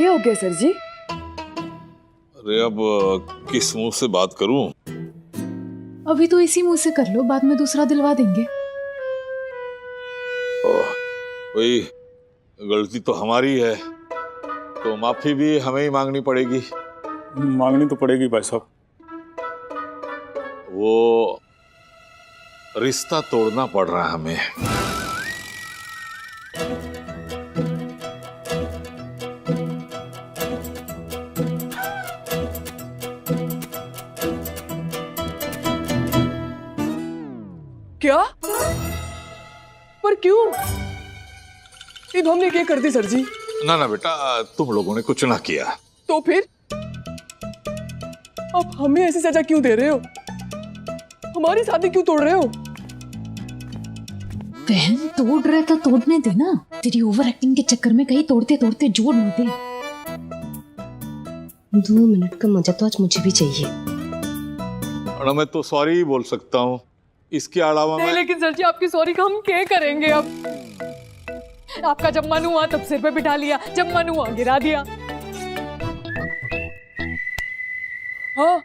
क्या हो गया सर जी? अरे अब किस मुंह से बात करूं? अभी तो इसी मुंह से कर लो, बाद में दूसरा दिलवा देंगे। वही गलती तो हमारी है, तो माफी भी हमें ही मांगनी पड़ेगी। मांगनी तो पड़ेगी भाई साहब। वो रिश्ता तोड़ना पड़ रहा है हमें। क्या? पर क्यों? अब हमने क्या कर दी सर जी? ना ना बेटा, तुम लोगों ने कुछ ना किया। तो फिर अब हमें ऐसी सजा क्यों दे रहे हो? हमारी शादी क्यों तोड़ रहे हो? बहन तोड़ रहे तो तोड़ने देना, तेरी ओवर एक्टिंग के चक्कर में कहीं तोड़ते तोड़ते जोड़ न दे। 2 मिनट का मजा तो आज मुझे भी चाहिए। और मैं तो सॉरी बोल सकता हूँ, इसके अलावा नहीं, मैं... लेकिन सर जी आपकी सॉरी का हम क्या करेंगे अब? आपका जब मन हुआ तब सिर पे बिठा लिया, जब मन हुआ गिरा दिया। हाँ,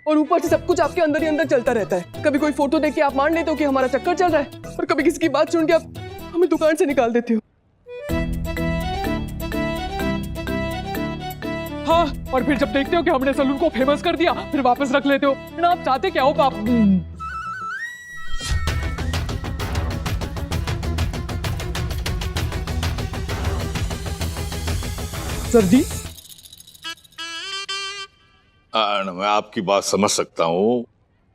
और ऊपर से सब कुछ आपके अंदर ही अंदर चलता रहता है। कभी कोई फोटो देख के आप मान लेते हो कि हमारा चक्कर चल रहा है, और कभी किसी की बात सुन के आप हमें दुकान से निकाल देते हो। हाँ, और फिर जब देखते हो कि हमने सलून को फेमस कर दिया, फिर वापस रख लेते हो। ना आप चाहते क्या हो पाप? सर जी, मैं आपकी बात समझ सकता हूँ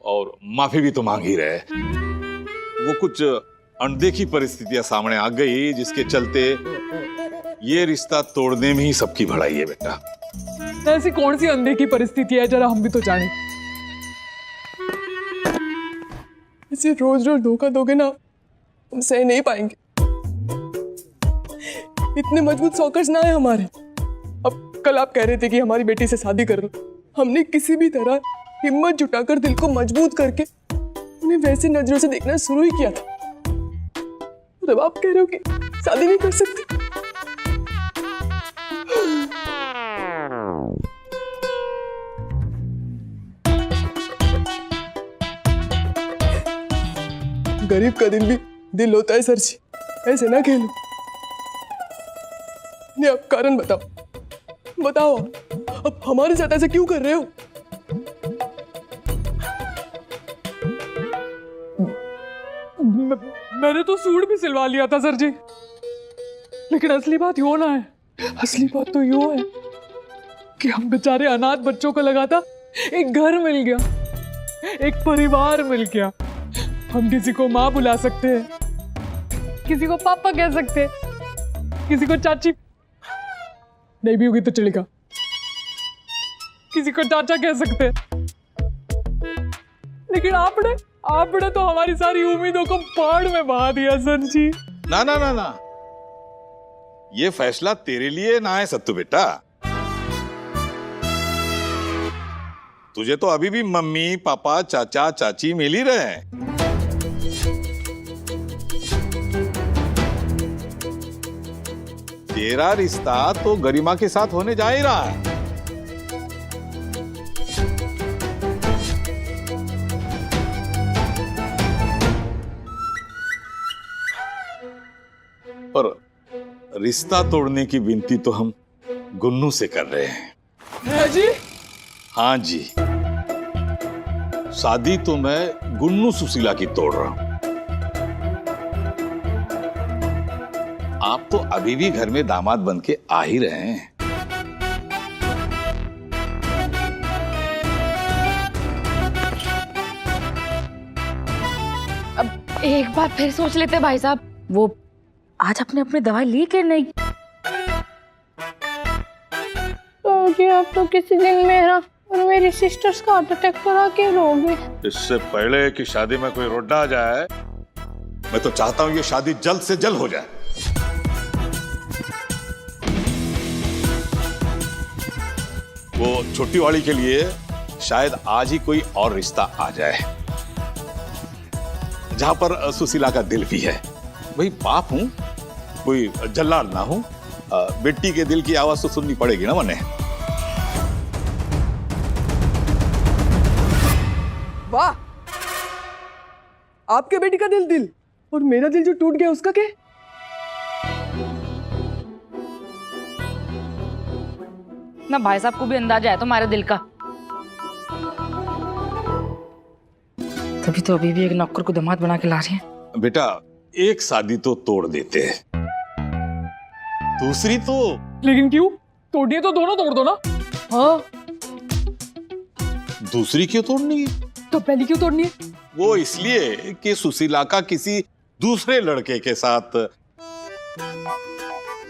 और माफी भी तो मांग ही रहे। वो कुछ अनदेखी परिस्थितियां सामने आ गई, जिसके चलते ये रिश्ता तोड़ने में ही सबकी भलाई है बेटा। ऐसी कौन सी अनदेखी परिस्थिति है, जरा हम भी तो जाने। इसे रोज रोज धोखा दोगे ना, हम सह नहीं पाएंगे। इतने मजबूत सौकस ना है हमारे। अब कल आप कह रहे थे कि हमारी बेटी से शादी कर लो। हमने किसी भी तरह हिम्मत जुटाकर दिल को मजबूत करके उन्हें वैसी नजरों से देखना शुरू ही किया था। और अब आप कह रहे हो कि शादी नहीं कर सकते। गरीब का दिल भी दिल होता है सर जी, ऐसे ना खेलो। नहीं, आप कारण बताओ, बताओ अब हमारे साथ ऐसे क्यों कर रहे हो? मैंने तो सूट भी सिलवा लिया था सर जी, लेकिन असली बात यो ना है। असली बात तो यो है कि हम बेचारे अनाथ बच्चों को लगाता एक घर मिल गया, एक परिवार मिल गया। हम किसी को माँ बुला सकते हैं, किसी को पापा कह सकते हैं, किसी को चाची, नहीं भी होगी तो चलेगा, किसी को चाचा कह सकते हैं। लेकिन आपने तो हमारी सारी उम्मीदों को पाड़ में बहा दिया सर जी। ना ना ना ना, ये फैसला तेरे लिए ना है सत्तू बेटा। तुझे तो अभी भी मम्मी पापा चाचा चाची मिल ही रहे हैं। तेरा रिश्ता तो गरिमा के साथ होने जा ही रहा है। पर रिश्ता तोड़ने की विनती तो हम गुन्नू से कर रहे हैं। है जी? हाँ जी, शादी तो मैं गुन्नू सुशीला की तोड़ रहा हूं। आप तो अभी भी घर में दामाद बन के आ ही रहे हैं। अब एक बार फिर सोच लेते भाई साहब, वो आज आपने अपनी दवाई ली कि नहीं? तो जी आप तो किसी दिन मेरा और मेरी सिस्टर्स का हार्ट अटैक करा के रोगे। इससे पहले कि शादी में कोई रोड़ा आ जाए, मैं तो चाहता हूं ये शादी जल्द से जल्द हो जाए। वो छोटी वाली के लिए शायद आज ही कोई और रिश्ता आ जाए, जहां पर सुशीला का दिल भी है। वही बाप हूं, कोई जल्लाद ना हूं। बेटी के दिल की आवाज तो सुननी पड़ेगी ना मने। वाह, आपके बेटी का दिल और मेरा दिल जो टूट गया उसका क्या? ना भाई साहब को भी अंदाजा है तुम्हारे दिल का। तभी तो अभी भी एक नौकर को दामाद बना के ला रही है। बेटा एक शादी तो तोड़ देते हैं, दूसरी तो। लेकिन क्यों? तोड़नी है तो दोनों तोड़ दो ना। हाँ, दूसरी क्यों तोड़नी है? तो पहली क्यों तोड़नी है? वो इसलिए कि सुशीला का किसी दूसरे लड़के के साथ,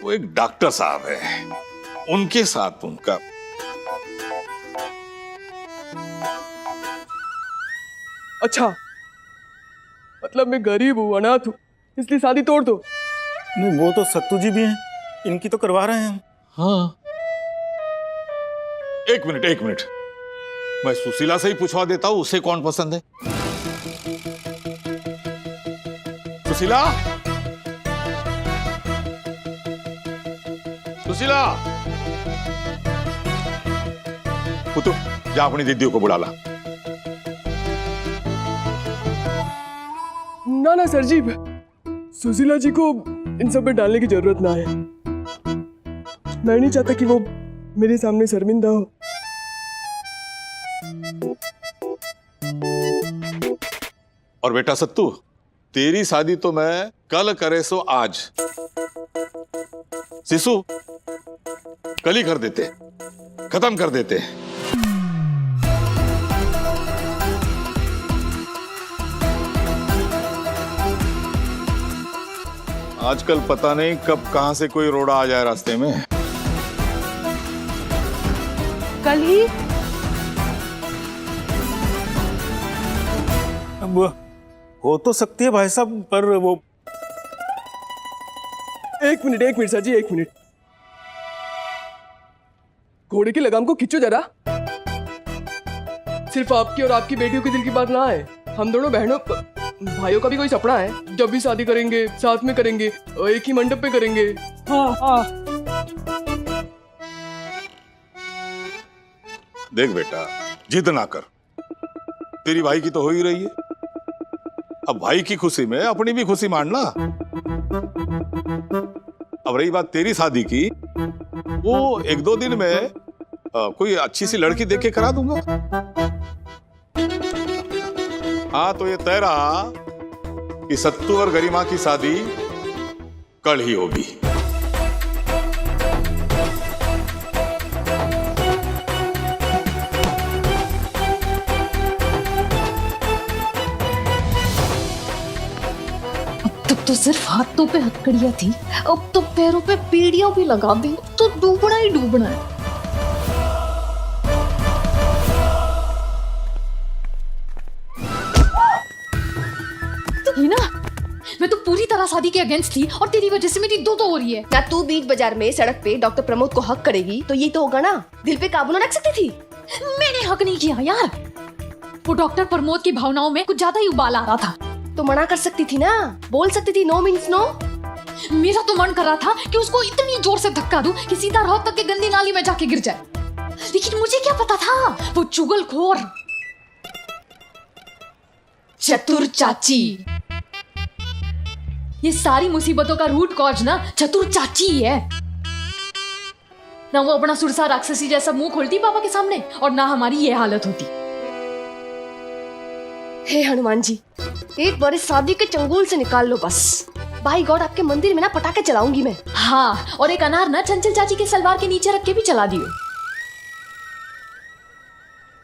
वो एक डॉक्टर साहब है, उनके साथ उनका। अच्छा, मतलब मैं गरीब हूँ, अनाथ हूँ, इसलिए शादी तोड़ दो। नहीं, वो तो सत्तू जी भी हैं, इनकी तो करवा रहे हैं हम। हाँ, एक मिनट, मैं सुशीला से ही पूछवा देता हूँ, उसे कौन पसंद है। सुशीला, पुतु जा अपनी दीदी को बुला ला। ना सर जी, सुशीला जी को इन सब में डालने की जरूरत ना है। मैं नहीं चाहता कि वो मेरे सामने शर्मिंदा हो। और बेटा सत्तू, तेरी शादी तो मैं कल करे सो आज, सिसु कल ही कर देते, खत्म कर देते। आजकल पता नहीं कब कहां से कोई रोड़ा आ जाए रास्ते में। कल ही? अब हो तो सकती है भाई साहब, पर वो। एक मिनट सर जी, एक मिनट। घोड़े की लगाम को खींचो जरा। सिर्फ आपकी और आपकी बेटियों के दिल की बात ना है, हम दोनों बहनों भाइयों का भी कोई सपना है। जब भी शादी करेंगे साथ में करेंगे और एक ही मंडप पे करेंगे। हाँ। देख बेटा, जिद ना कर, तेरी भाई की तो हो ही रही है। अब भाई की खुशी में अपनी भी खुशी मानना। अब रही बात तेरी शादी की, वो एक दो दिन में कोई अच्छी सी लड़की देख के करा दूंगा। हाँ, तो ये तय रहा कि सत्तू और गरिमा की शादी कल ही होगी। तब तो सिर्फ हाथों पे हथकड़ियां थी, अब तो पैरों पे पीड़ियां भी लगा दी। तो डूबना ही डूबना है। तो ही ना, मैं तो पूरी तरह शादी के अगेंस्ट थी और तेरी वजह से मेरी दो हो रही है। ना तू बीच बाजार में सड़क पे डॉक्टर प्रमोद को हक करेगी तो ये तो होगा ना। दिल पे काबू ना रख सकती थी? मैंने हक नहीं किया यार, वो डॉक्टर प्रमोद की भावनाओं में कुछ ज्यादा ही उबाल आ रहा था। तो मना कर सकती थी ना, बोल सकती थी नो मीन्स नो। मेरा तो मन कर रहा था कि उसको इतनी जोर से धक्का दूं कि सीधा रोहतक के गंदी नाली में जाके गिर जाए, लेकिन मुझे क्या पता था वो चुगलखोर चतुर चाची, ये सारी मुसीबतों का रूट कॉज ना चतुर चाची ही है। ना वो अपना सुरसा राक्षसी जैसा मुंह खोलती पापा के सामने और ना हमारी ये हालत होती। हे हनुमान जी, एक बार इस शादी के चंगुल से निकाल लो बस। बाई गॉड, आपके मंदिर में ना पटाखे चलाऊंगी मैं। हाँ, और एक अनार ना चंचल चाची के सलवार के नीचे रख के भी चला दियो।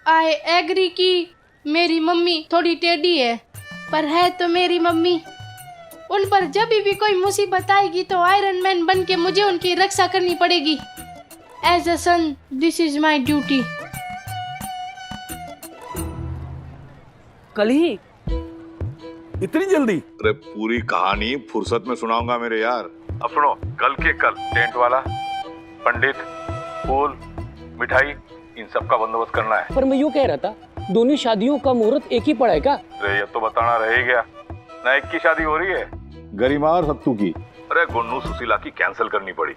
आई एग्री कि मेरी मम्मी थोड़ी टेढ़ी है, पर है तो मेरी मम्मी। उन पर जब भी कोई मुसीबत आएगी तो आयरन मैन बन के मुझे उनकी रक्षा करनी पड़ेगी। As a son, this is my duty. कल ही? इतनी जल्दी? अरे पूरी कहानी फुर्सत में सुनाऊंगा मेरे यार। अब सुनो, कल के कल टेंट वाला, पंडित, फूल, मिठाई, इन सब का बंदोबस्त करना है। पर मैं यूँ कह रहा था, दोनों शादियों का मुहूर्त एक ही पड़ा है क्या? अरे ये तो बताना रह ही गया ना, एक की शादी हो रही है, गरिमा और सत्तू की। अरे गुन्नू सुशीला की कैंसिल करनी पड़ी।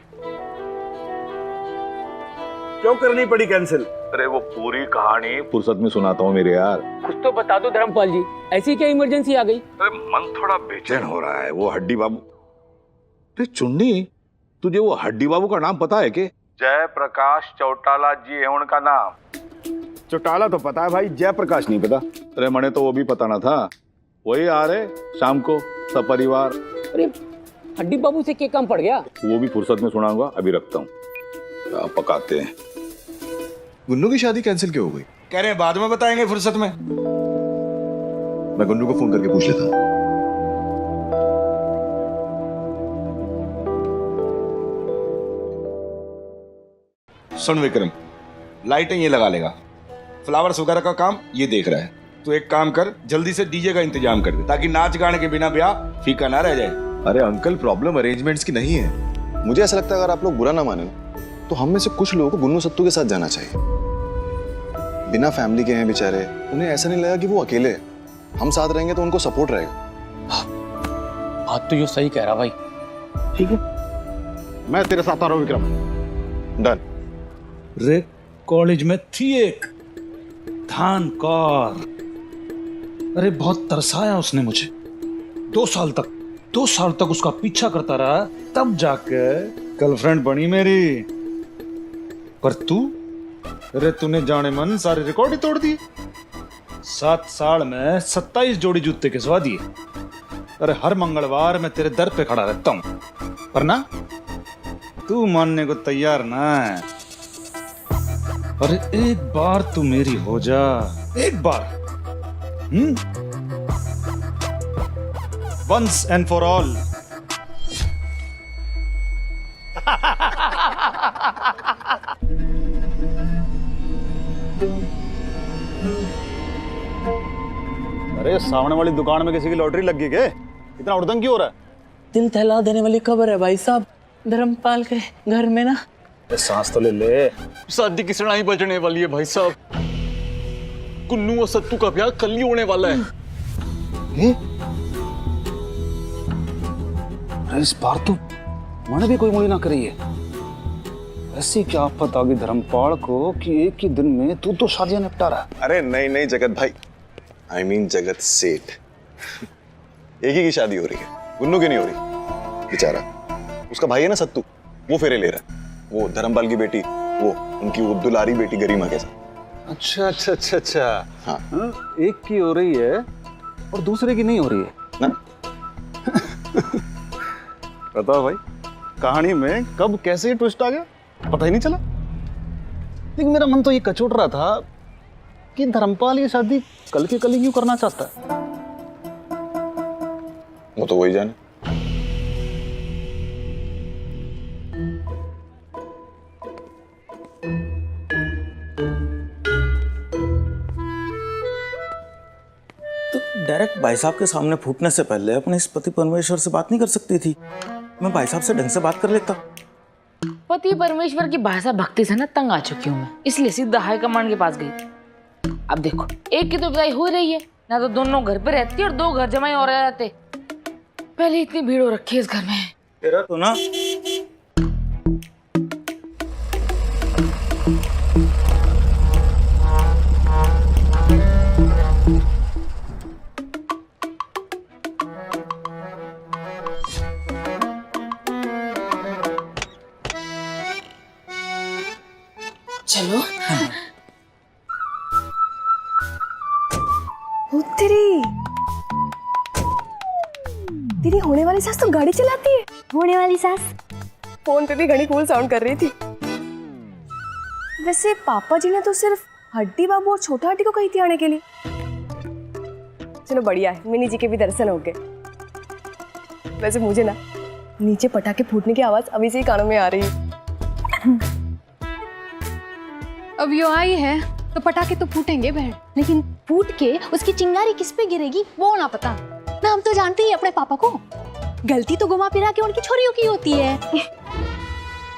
क्यों करनी पड़ी कैंसिल? अरे वो पूरी कहानी फुर्सत में सुनाता हूँ मेरे यार। कुछ तो बता दो धर्मपाल जी, ऐसी क्या इमरजेंसी आ गई? अरे मन थोड़ा बेचैन हो रहा है। वो हड्डी बाबू, अरे चुन्नी, तुझे वो हड्डी बाबू का नाम पता है के? जयप्रकाश चौटाला जी है उनका नाम। चौटाला तो पता है भाई, जयप्रकाश नहीं पता। अरे मने तो वो भी पता ना था। वही आ रहे शाम को सब परिवार। अरे हड्डी बाबू से क्या काम पड़ गया? वो भी फुर्सत में सुनाऊंगा, अभी रखता हूँ। क्या पकाते हैं। गुन्नू की शादी कैंसिल क्यों हो गई? कह रहे हैं बाद में बताएंगे फुर्सत में। मैं गुन्नू को फोन करके पूछ लेता हूँ। सुन विक्रम, लाइटें ये लगा लेगा, फ्लावर्स वगैरह का काम ये देख रहा है। तू एक काम कर, जल्दी से डीजे का इंतजाम कर दे, ताकि नाच गाने के बिना ब्याह फीका ना रह जाए। अरे अंकल, प्रॉब्लम अरेंजमेंट्स की नहीं है। मुझे ऐसा लगता है अगर आप लोग बुरा ना माने तो हम में से कुछ लोगों को गुन्नू सत्तू के साथ जाना चाहिए। बिना फैमिली के हैं बेचारे, उन्हें ऐसा नहीं लगा कि वो अकेले हैं। हम साथ रहेंगे तो उनको सपोर्ट रहेगा। बात तो यो सही कह रहा भाई। ठीक है, मैं तेरे साथ आ रहा हूँ विक्रम। डन। रे कॉलेज में थी एक धान कौर, अरे बहुत तरसाया उसने मुझे। 2 साल तक उसका पीछा करता रहा, तब जाके गर्लफ्रेंड बनी मेरी। पर तू, अरे तूने जाने मन सारे रिकॉर्ड ही तोड़ दिए। 7 साल में 27 जोड़ी जूते खिंचवा दिए। अरे हर मंगलवार मैं तेरे दर पे खड़ा रहता हूं, पर ना तू मानने को तैयार ना है। अरे एक बार तू मेरी हो जा, एक बार। Once and for all. अरे सामने वाली दुकान में किसी की लॉटरी लग गई क्या? इतना उड़दंग क्यों हो रहा है? दिल दहला देने वाली खबर है भाई साहब। धर्मपाल के घर में ना सांस तो ले ले। शादी की सड़ाई बजने वाली है भाई साहब। गुन्नू और सत्तू का ब्याह कल ही होने वाला है। अरे इस बार तो मैंने भी कोई मुड़ी ना करी है। ऐसी क्या आफत आ गई धर्मपाल को कि एक ही दिन में तू तो शादियां निपटा रहा है। अरे नहीं नहीं जगत भाई, I mean जगत सेठ। एक ही की शादी हो रही है, गुन्नू की नहीं हो रही। बेचारा उसका भाई है ना सत्तू, वो फेरे ले रहा है। वो धर्मपाल की बेटी, वो उनकी वो दुलारी बेटी गरिमा के साथ। अच्छा अच्छा अच्छा अच्छा। हाँ। एक की हो रही है और दूसरे की नहीं हो रही है ना? बताओ भाई, कहानी में कब कैसे ट्विस्ट आ गया पता ही नहीं चला। लेकिन मेरा मन तो ये कचोट रहा था कि धर्मपाल ये शादी कल की कल ही क्यों करना चाहता है। वो तो वही जाने। तो डायरेक्ट भाई साहब के सामने फूटने से पहले अपने इस पति परमेश्वर से बात नहीं कर सकती थी? मैं भाई साहब से ढंग से बात कर लेता। पति परमेश्वर की भाषा भक्ति से ना तंग आ चुकी हूँ मैं, इसलिए सीधा हाई कमांड के पास गई। अब देखो, एक की तो विदाई हो रही है ना, तो दोनों घर पे रहती और 2 घर जमाई और रहते। पहले इतनी भीड़ हो रखी है इस घर में। तेरा तो ना चलो। तेरी होने वाली सास तो गाड़ी चलाती है। होने वाली सास फोन पे भी घनी कूल साउंड कर रही थी। वैसे पापा जी ने तो सिर्फ हड्डी बाबू और छोटा हड्डी को कही थी आने के लिए। चलो बढ़िया है, मिनी जी के भी दर्शन हो गए। वैसे मुझे ना नीचे पटाखे फूटने की आवाज अभी से ही कानों में आ रही है। अब यो आई है तो पटाखे तो फूटेंगे बहन, लेकिन फूट के उसकी चिंगारी किस पे गिरेगी वो ना पता ना। हम तो जानते ही अपने पापा को, गलती तो घुमा फिरा के उनकी छोरियों की होती है।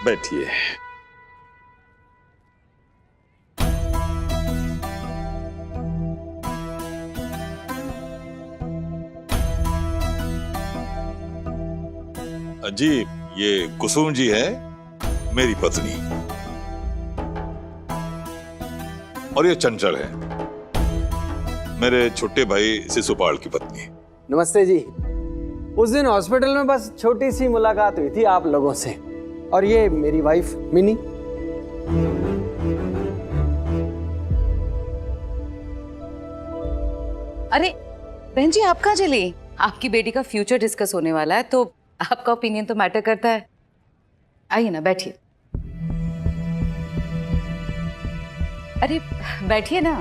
बैठिए। जी, ये कुसुम जी है मेरी पत्नी। और ये चंचल है, मेरे छोटे भाई शिशुपाल की पत्नी। नमस्ते जी। उस दिन हॉस्पिटल में बस छोटी सी मुलाकात हुई थी आप लोगों से, और ये मेरी वाइफ मिनी। अरे बहन जी, आप कहाँ चली? आपकी बेटी का फ्यूचर डिस्कस होने वाला है, तो आपका ओपिनियन तो मैटर करता है। आइए ना, बैठिए। अरे बैठिए ना।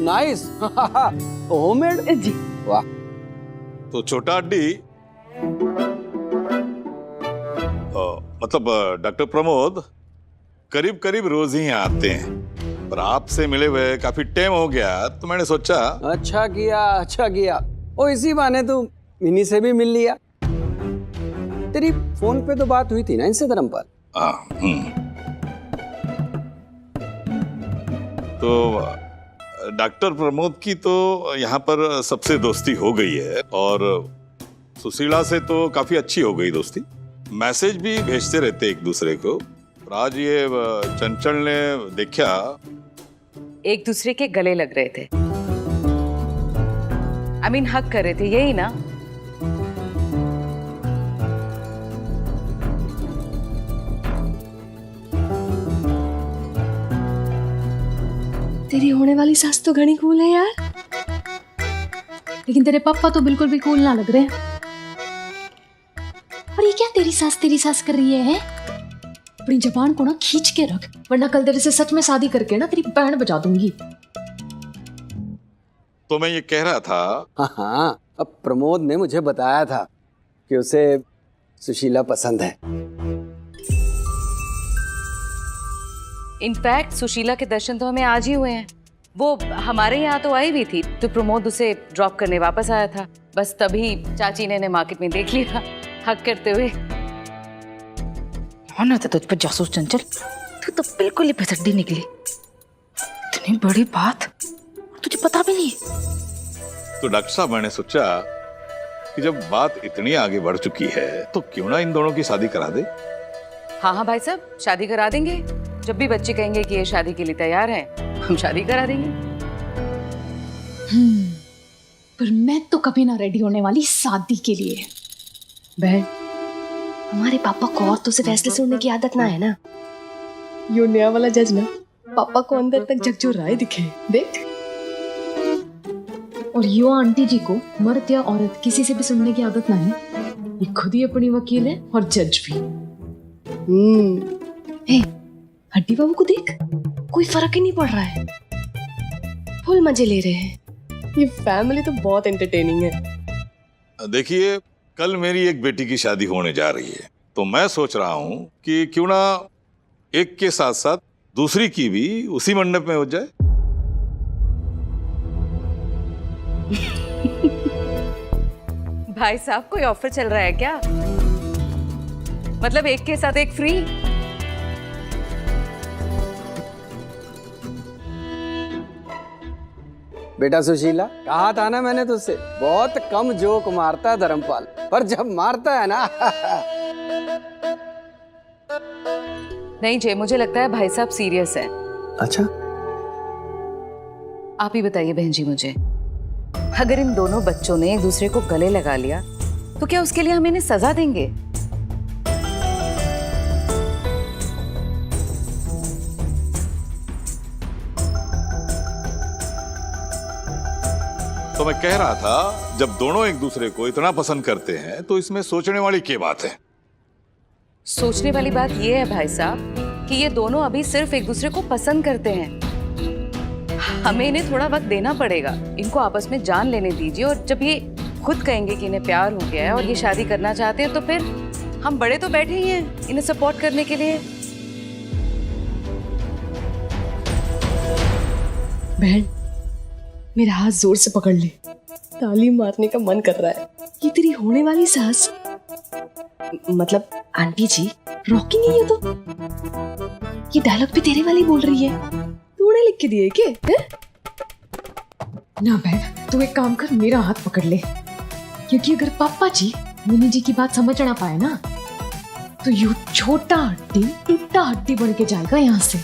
नाइस। होममेड जी। वाह। तो छोटा अड्डी, मतलब डॉक्टर प्रमोद करीब करीब रोज ही यहाँ आते हैं, पर आपसे मिले हुए काफी टाइम हो गया, तो मैंने सोचा। अच्छा किया। ओ इसी बहाने तू मिनी से भी मिल लिया। तेरी फोन पे तो बात हुई थी ना इनसे धर्मपाल? तो डॉक्टर प्रमोद की तो यहाँ पर सबसे दोस्ती हो गई है, और सुशीला से तो काफी अच्छी हो गई दोस्ती। मैसेज भी भेजते रहते एक दूसरे को। और आज ये चंचल ने देखा, एक दूसरे के गले लग रहे थे। I mean, हक कर रहे थे, यही ना? तेरी होने वाली सास तो घनी कूल है यार। लेकिन तेरे पापा तो बिल्कुल भी कूल ना लग रहे हैं। और ये क्या तेरी सास कर रही है? अपनी जबान को ना खींच के रख, वरना कल तेरे से सच में शादी करके ना तेरी बैंड बजा दूंगी। तो मैं ये कह रहा था। हाँ, अब प्रमोद ने मुझे बताया था कि उसे सुशीला पसंद है। इनफैक्ट सुशीला के दर्शन तो हमें आज ही हुए हैं। वो हमारे यहाँ तो आई भी थी, तो प्रमोद उसे ड्रॉप करने वापस आया था। बस तभी चाची ने मार्केट में देख लिया हक करते हुए। होना था तुझ पर जासूस चंचल, तू तो बिल्कुल ही फिसड्डी निकली। इतनी बड़ी बात तुझे पता भी नहीं। तो डॉक्टर साहब, मैंने सोचा कि जब बात इतनी आगे बढ़ चुकी है, तो क्यों ना इन दोनों की शादी करा दे। हाँ भाई साहब, शादी करा देंगे। जब भी बच्चे कहेंगे कि ये शादी के लिए तैयार है, हम शादी करा देंगे। पर मैं तो कभी ना रेडी होने वाली शादी के लिए। बहन, हमारे पापा को औरतों से फैसले सुनने की आदत ना है ना। यो नया वाला जज ना पापा को अंदर तक झकझोर रहा है, दिखे देख। और यो आंटी जी को मर्द या औरत किसी से भी सुनने की आदत ना है। ये खुद ही अपनी वकील है और जज भी। हे, हड्डी बाबू को देख, कोई फर्क ही नहीं पड़ रहा है, फुल मजे ले रहे हैं। ये फैमिली तो बहुत एंटरटेनिंग है। देखिए, कल मेरी एक बेटी की शादी होने जा रही है, तो मैं सोच रहा हूँ कि क्यों ना एक के साथ साथ दूसरी की भी उसी मंडप में हो जाए। भाई साहब, कोई ऑफर चल रहा है क्या? मतलब एक के साथ एक फ्री? बेटा सुशीला, कहा था ना मैंने तुझसे, बहुत कम जोक मारता है धर्मपाल, पर जब मारता है ना नहीं जय, मुझे लगता है भाई साहब सीरियस है। अच्छा, आप ही बताइए बहन जी मुझे, अगर इन दोनों बच्चों ने एक दूसरे को गले लगा लिया, तो क्या उसके लिए हम इन्हें सजा देंगे? तो मैं कह रहा था, जब दोनों एक दूसरे को इतना पसंद करते हैं, तो इसमें सोचने वाली क्या बात है? सोचने वाली बात यह है भाई साहब कि ये दोनों अभी सिर्फ एक दूसरे को पसंद करते हैं। हमें इन्हें थोड़ा वक्त देना पड़ेगा, इनको आपस में जान लेने दीजिए। और जब ये खुद कहेंगे कि इन्हें प्यार हो गया है और ये शादी करना चाहते हैं, तो फिर हम बड़े तो बैठे ही हैं इन्हें सपोर्ट करने के लिए। बहन, मेरा हाथ जोर से पकड़ ले, ताली मारने का मन कर रहा है। ये तेरी होने वाली सास, मतलब आंटी जी, रॉकी नहीं है तो? ये डायलॉग भी तेरे वाली बोल रही है, तूने लिख के दिए क्या? ना बहन, तू एक काम कर, मेरा हाथ पकड़ ले, क्योंकि अगर पापा जी मुनि जी की बात समझ ना पाए ना तो यू छोटा हड्डी टूटा हड्डी बन के जाएगा यहाँ से।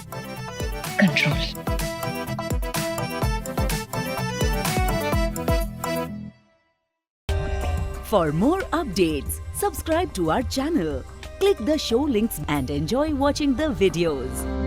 Control. For more updates, subscribe to our channel, click the show links and enjoy watching the videos.